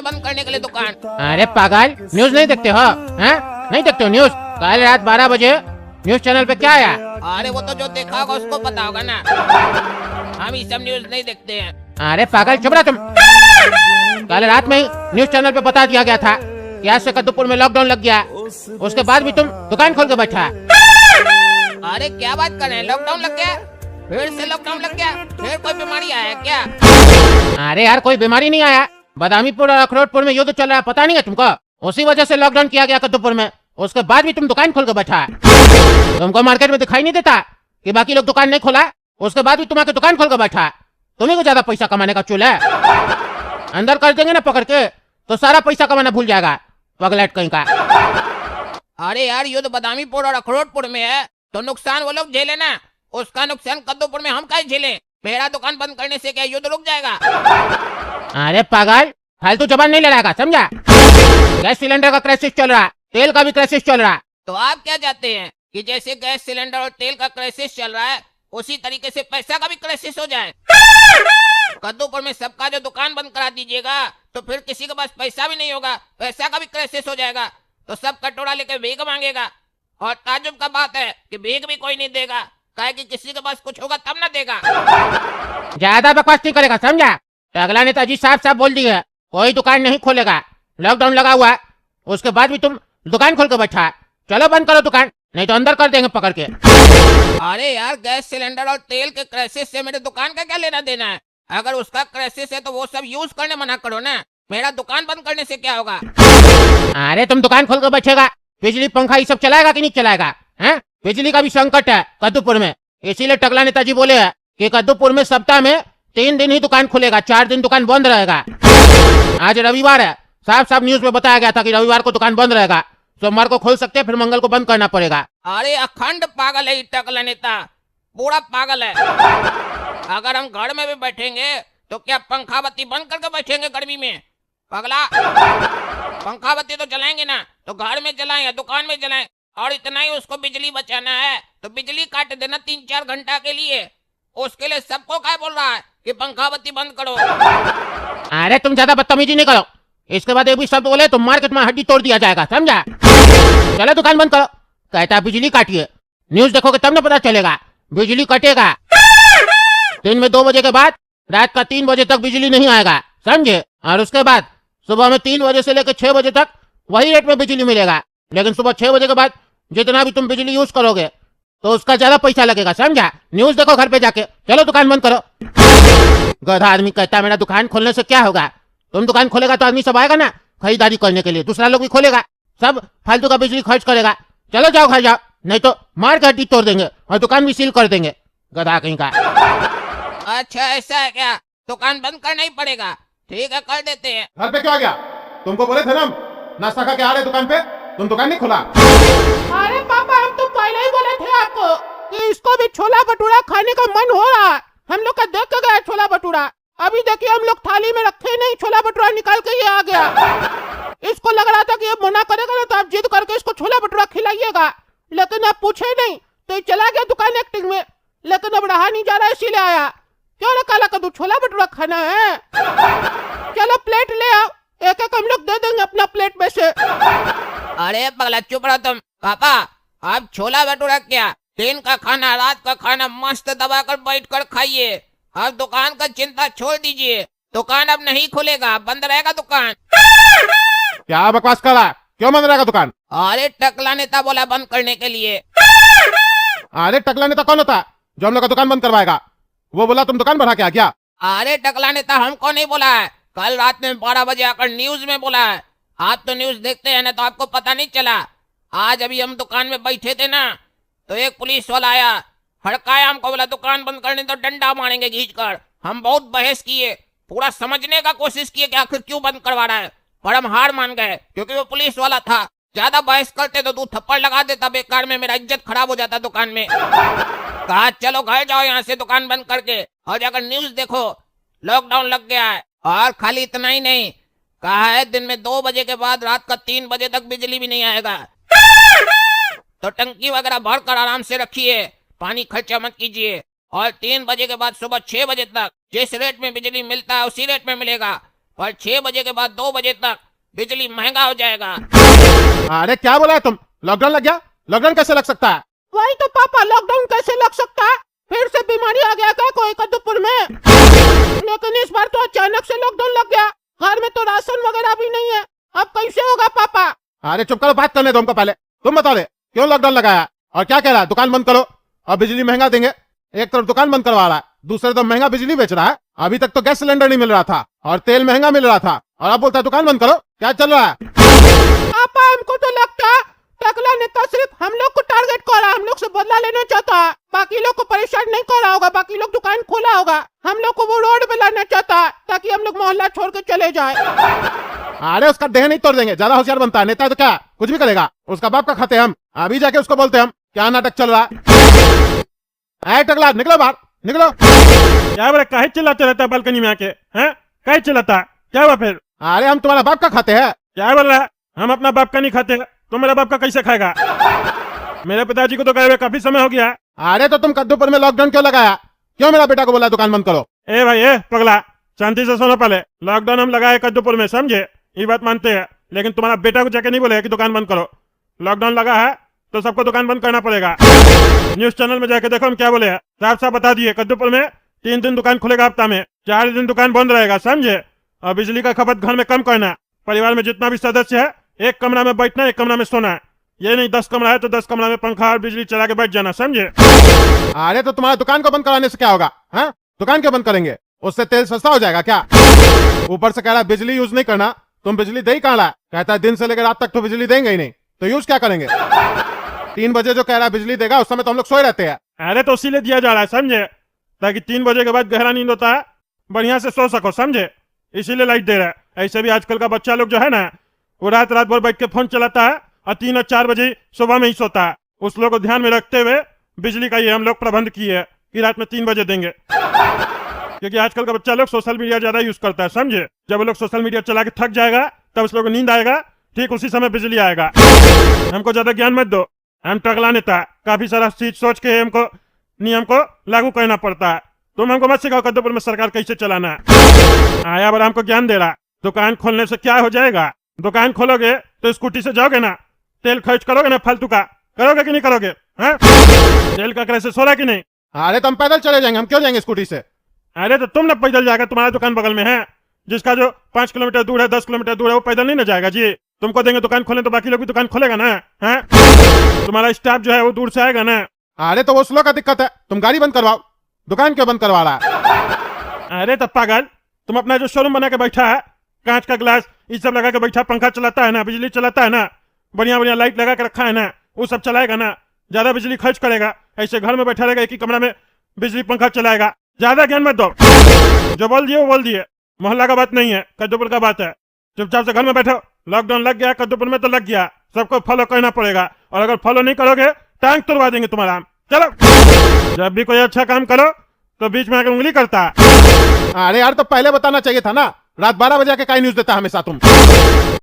बंद करने के लिए दुकान। अरे पागल, न्यूज नहीं देखते हो? हैं? नहीं देखते हो न्यूज? कल रात 12 बजे न्यूज चैनल पे क्या आया? अरे वो तो जो देखा होगा उसको पता होगा ना, हम ये सब न्यूज नहीं देखते हैं। अरे पागल चुप रहा तुम। कल रात में ही न्यूज चैनल पे बता दिया गया था कि आज से कद्दूपुर में लॉकडाउन लग गया, उसके बाद भी तुम दुकान खोल के बैठा। अरे क्या बात कर रहे हैं, लॉकडाउन लग गया? फिर से लॉकडाउन लग गया? फिर कोई बीमारी आया क्या? अरे यार कोई बीमारी नहीं आया, बदामीपुर और अखरोटपुर में युद्ध चल रहा है, पता नहीं है तुमको? उसी वजह से लॉकडाउन किया गया कद्दूपुर में, उसके बाद भी तुम दुकान खोल के बैठा। तुमको मार्केट में दिखाई नहीं देता कि बाकी लोग दुकान नहीं खोला, उसके बाद भी तुम्हारे दुकान खोल के बैठा? तुम्हें को ज्यादा पैसा कमाने का चूल है। अंदर कर देंगे ना पकड़ के तो सारा पैसा कमाना भूल जाएगा, पगलेट कहीं का। अरे यार युद्ध बदामीपुर और अखरोटपुर में है तो नुकसान वो लोग झेले ना, उसका नुकसान कद्दूपुर में हम कैसे झेले? मेरा दुकान बंद करने से क्या युद्ध रुक जाएगा? अरे पागल, फालतू जबान नहीं लड़ाएगा, समझा? गैस सिलेंडर का क्राइसिस चल रहा, तेल का भी क्राइसिस चल रहा। तो आप क्या चाहते हैं कि जैसे गैस सिलेंडर और तेल का क्राइसिस चल रहा है उसी तरीके से पैसा का भी क्राइसिस हो जाए? कद्दूपुर में सबका जो दुकान बंद करा दीजिएगा तो फिर किसी के पास पैसा भी नहीं होगा, पैसा का भी क्राइसिस हो जाएगा, तो सब कटोरा लेके भीख मांगेगा। और ताजुब का बात है कि भीख भी कोई नहीं देगा, काहे कि किसी के पास कुछ होगा तब ना देगा। ज्यादा बकवास नहीं करेगा, समझा? अगला नेताजी साफ साफ बोल दिया कोई दुकान नहीं खोलेगा, लॉकडाउन लगा हुआ है, उसके बाद भी तुम दुकान खोल के बैठा। चलो बंद करो दुकान, नहीं तो अंदर कर देंगे पकड़ के। अरे यार गैस सिलेंडर और तेल के क्राइसिस से मेरे दुकान का क्या लेना देना है? अगर उसका क्राइसिस है तो वो सब यूज करने मना करो ना, मेरा दुकान बंद करने से क्या होगा? अरे तुम दुकान खोल के बैठेगा, बिजली पंखा ये सब चलाएगा कि नहीं चलाएगा? हैं? बिजली का भी संकट है कद्दूपुर में, इसीलिए टकला नेताजी बोले हैं कि कद्दूपुर में सप्ताह में 3 दिन ही दुकान खुलेगा, 4 दिन दुकान बंद रहेगा। आज रविवार है, साफ साफ न्यूज में बताया गया था कि रविवार को दुकान बंद रहेगा, सोमवार को खोल सकते हैं, फिर मंगल को बंद करना पड़ेगा। अरे अखंड पागल है ये टकला नेता, पूरा पागल है। अगर हम घर में भी बैठेंगे तो क्या पंखा बत्ती बंद करके बैठेंगे गर्मी में? पगला, पंखा बत्ती तो जलाएंगे ना, तो घर में जलाएं या दुकान में जलाएं। और इतना ही उसको बिजली बचाना है तो बिजली काट देना 3-4 घंटा के लिए, उसके लिए सबको क्या बोल रहा है कि पंखा बत्ती बंद करो? अरे तुम ज्यादा बदतमीजी नहीं करो, इसके बाद एक भी शब्द बोले तो मार्केट में हड्डी तोड़ दिया जाएगा, समझा? चलो दुकान बंद करो, कहता बिजली काटिए, न्यूज देखोगे तब ना पता चलेगा, बिजली कटेगा। दिन में 2 बजे के बाद रात का 3 बजे तक बिजली नहीं आएगा, समझे? और उसके बाद सुबह में 3 बजे से लेकर 6 बजे तक वही रेट में बिजली मिलेगा, लेकिन सुबह 6 बजे के बाद जितना भी तुम बिजली यूज करोगे तो उसका ज्यादा पैसा लगेगा, समझा? न्यूज देखो घर पे जाके, चलो दुकान बंद करो। गधा आदमी कहता मेरा दुकान खोलने से क्या होगा? तुम दुकान खोलेगा तो आदमी सब आएगा ना खरीदारी करने के लिए, दूसरा लोग भी खोलेगा, सब फालतू का बिजली खर्च करेगा। चलो जाओ घर जाओ, नहीं तो मार के हड्डी तोड़ देंगे और दुकान भी सील कर देंगे, गधा कहीं का। अच्छा ऐसा है क्या? दुकान बंद करना ही पड़ेगा, ठीक है कर देते हैं। घर पे क्यों आ गया? तुमको बोले थे ना नाश्ता खा के आ रहे दुकान पे, तुम दुकान नहीं खोला? अरे पापा हम तो पहले ही बोले थे आपको कि इसको भी छोला भटूरा खाने का मन हो रहा है, हम लोग का देख के गया छोला भटूरा, अभी देखिए हम लोग थाली में रखे नहीं, छोला भटूरा निकाल के ये आ गया। इसको लग रहा था कि ये मना करेगा ना तो आप जिद करके इसको छोला भटूरा खिलाइएगा, लेकिन आप पूछे नहीं तो ये चला गया दुकान एक्टिंग में, लेकिन अब रहा नहीं जा रहा इसीलिए आया। क्यों ना काला कद्दू छोला भटूरा खाना है? चलो प्लेट ले आओ, एक एक हम लोग दे देंगे अपना प्लेट में से। अरे पगला चुप रहो तुम। पापा आप छोला भटूरा क्या, दिन का खाना रात का खाना मस्त दबा कर बैठ कर खाइए, अब दुकान का चिंता छोड़ दीजिए, दुकान अब नहीं खुलेगा, बंद रहेगा दुकान। क्या बकवास कर रहा है? क्यों बंद रहेगा दुकान? अरे टकला नेता बोला बंद करने के लिए। अरे टकला नेता कौन होता जो हम लोग का दुकान बंद करवाएगा? वो बोला तुम दुकान बढ़ा के आ गया। अरे टकला नेता हमको नहीं बोला है, कल रात में 12 बजे आकर न्यूज में बोला है। आप तो न्यूज देखते हैं ना तो आपको पता नहीं चला। आज अभी हम दुकान में बैठे थे ना तो एक पुलिस वाला आया, हड़काया हमको, बोला दुकान बंद करने तो डंडा मारेंगे खींच कर। हम बहुत बहस किए, पूरा समझने का कोशिश किए कि आखिर क्यों बंद करवा रहा है, पर हम हार मान गए क्योंकि वो पुलिस वाला था। ज्यादा बहस करते तो 2 थप्पड़ लगा देता बेकार में, मेरा इज्जत खराब हो जाता दुकान में। कहा चलो घर जाओ यहाँ से दुकान बंद करके और जाकर न्यूज देखो, लॉकडाउन लग गया है। और खाली इतना ही नहीं, कहा है दिन में 2 बजे के बाद रात का 3 बजे तक बिजली भी नहीं आएगा, तो टंकी वगैरह भर कर आराम से रखिए, पानी खर्चा मत कीजिए। और 3 बजे के बाद सुबह 6 बजे तक जिस रेट में बिजली मिलता है उसी रेट में मिलेगा, और 6 बजे के बाद 2 बजे तक बिजली महंगा हो जाएगा। अरे क्या बोला है तुम? लॉकडाउन लग गया? लॉकडाउन कैसे लग सकता है? वही तो पापा, लॉकडाउन कैसे लग सकता है? फिर से बीमारी आ गया क्या कोई कद्दूपुर में? लेकिन इस बार तो अचानक से लॉकडाउन लग गया। घर में तो राशन वगैरह भी नहीं है, अब कैसे होगा पापा? अरे चुप करो, बात करने दो हमको पहले। तुम बताओ दे क्यों लॉकडाउन लगाया और क्या कह रहा है? दुकान बंद करो और बिजली महंगा देंगे। एक तरफ दुकान बंद करवा रहा है, दूसरे तरफ महंगा बिजली बेच रहा है। अभी तक तो गैस सिलेंडर नहीं मिल रहा था और तेल महंगा मिल रहा था, और अब बोलता है दुकान बंद करो। क्या चल रहा है? पापा हमको तो लगता है टकला नेता सिर्फ हम लोग को टारगेट कर रहा है, हम लोग से बदला लेना चाहता है। बाकी लोग को परेशान नहीं कर रहा होगा, बाकी लोग दुकान खोला होगा, हम लोग को वो रोड पे लाना चाहता है ताकि हम लोग मोहल्ला छोड़ के चले जाए। अरे उसका देह नहीं तोड़ देंगे, ज्यादा होशियार बनता है। नेता है तो क्या कुछ भी करेगा। उसका बाप का खाते हम, अभी जाके उसको बोलते हम क्या नाटक चल रहा है। टकला निकलो बाहर, निकलो। क्या बोले? काहे चिल्लाते रहता है बालकनी में आके? हैं? काहे चिल्लाता? क्या हुआ फिर? अरे हम तुम्हारा बाप का खाते हैं। क्या बोल रहा है? हम अपना बाप का नहीं खाते, तो मेरा बाप का कैसे खाएगा? मेरे पिताजी को तो गए हुए काफी समय हो गया। अरे तो तुम कद्दूपुर में लॉकडाउन क्यों लगाया? क्यों मेरा बेटा को बोला दुकान बंद करो? ए भाई ए पगला, शांति से सुनो। पहले लॉकडाउन हम लगाए कद्दूपुर में, समझे? ये बात मानते हैं, लेकिन तुम्हारा बेटा को जाके नहीं बोले कि दुकान बंद करो। लॉकडाउन लगा है तो सबको दुकान बंद करना पड़ेगा। न्यूज चैनल में जाके देखो हम क्या बोले हैं। साफ साफ बता दिए कद्दूपुर में 3 दिन दुकान खुलेगा हफ्ता में, 4 दिन दुकान बंद रहेगा, समझे? और बिजली का खपत घर में कम करना। परिवार में जितना भी सदस्य है एक कमरा में बैठना, एक कमरा में सोना है। ये नहीं 10 कमरा है तो 10 कमरा में पंखा और बिजली चला के बैठ जाना, समझे? अरे तो तुम्हारा दुकान को बंद कराने से क्या होगा? हाँ, दुकान क्यों बंद करेंगे? उससे तेल सस्ता हो जाएगा क्या? ऊपर से कह रहा है बिजली यूज नहीं करना। तुम बिजली दे ही कहाँ रहा है? कहता है दिन से लेकर रात तक तो बिजली देंगे ही नहीं, तो यूज क्या करेंगे? 3 बजे जो कह रहा है बिजली देगा, उस समय तो हम लोग सोए रहते हैं। अरे तो इसीलिए दिया जा रहा है, समझे? ताकि 3 बजे के बाद गहरा नींद होता है, बढ़िया से सो सको, समझे? इसीलिए लाइट दे रहा है। ऐसे भी आजकल का बच्चा लोग जो है ना, वो रात रात भर बैठ के फोन चलाता है और 3 और 4 बजे सुबह में ही सोता है। उस लोग को ध्यान में रखते हुए बिजली का ये हम लोग प्रबंध किए कि रात में 3 बजे देंगे। क्योंकि आजकल का बच्चा लोग सोशल मीडिया ज्यादा यूज करता है, समझे? जब वो लोग सोशल मीडिया चला के थक जाएगा तब उस लोग को नींद आएगा, ठीक उसी समय बिजली आएगा। हमको ज्यादा ज्ञान मत दो, हम टकला नेता, काफी सारा चीज सोच के हमको नियम को लागू करना पड़ता है। तुम हमको मत सिखाओ कद्दूपुर में सरकार कैसे चलाना है। आया बड़ा हमको ज्ञान दे रहा। दुकान खोलने से क्या हो जाएगा? दुकान खोलोगे तो स्कूटी से जाओगे ना, तेल खर्च करोगे ना फालतू का, करोगे कि नहीं करोगे? हाँ? तेल का क्राइसिस हो रहा कि नहीं? अरे तो हम पैदल चले जाएंगे, हम क्यों जाएंगे स्कूटी से? अरे तो तुम ना पैदल जाएगा, तुम्हारा दुकान बगल में है। जिसका जो 5 किलोमीटर दूर है, 10 किलोमीटर दूर है, वो पैदल नहीं ना जाएगा जी। तुमको देंगे दुकान खोलने तो बाकी लोग भी दुकान खोलेगा ना। हाँ? तुम्हारा स्टाफ जो है वो दूर से आएगा ना। अरे तो वो स्लो का दिक्कत है, तुम गाड़ी बंद करवाओ। दुकान क्यों बंद करवा रहा है? अरे तो पागल, तुम अपना जो शोरूम बना के बैठा है, कांच का ग्लास ये सब लगा के बैठा, पंखा चलाता है ना, बिजली चलाता है ना, बढ़िया बढ़िया लाइट लगा के रखा है ना, वो सब चलाएगा ना, ज्यादा बिजली खर्च करेगा। ऐसे घर में बैठा रहेगा, एक ही कमरा में बिजली पंखा चलाएगा। ज्यादा ज्ञान मत दो, जो बोल दिए वो बोल दिए। मोहल्ला का बात नहीं है, कद्दूपुर का बात है। चुपचाप से घर में बैठो। लॉकडाउन लग गया कद्दूपुर में तो लग गया, सबको फॉलो करना पड़ेगा, और अगर फॉलो नहीं करोगे टांग तोड़वा देंगे तुम्हारा। चलो, जब भी कोई अच्छा काम करो तो बीच में आकर उंगली करता है। अरे यार तो पहले बताना चाहिए था ना, रात 12 बजे के काय न्यूज देता हमेशा तुम।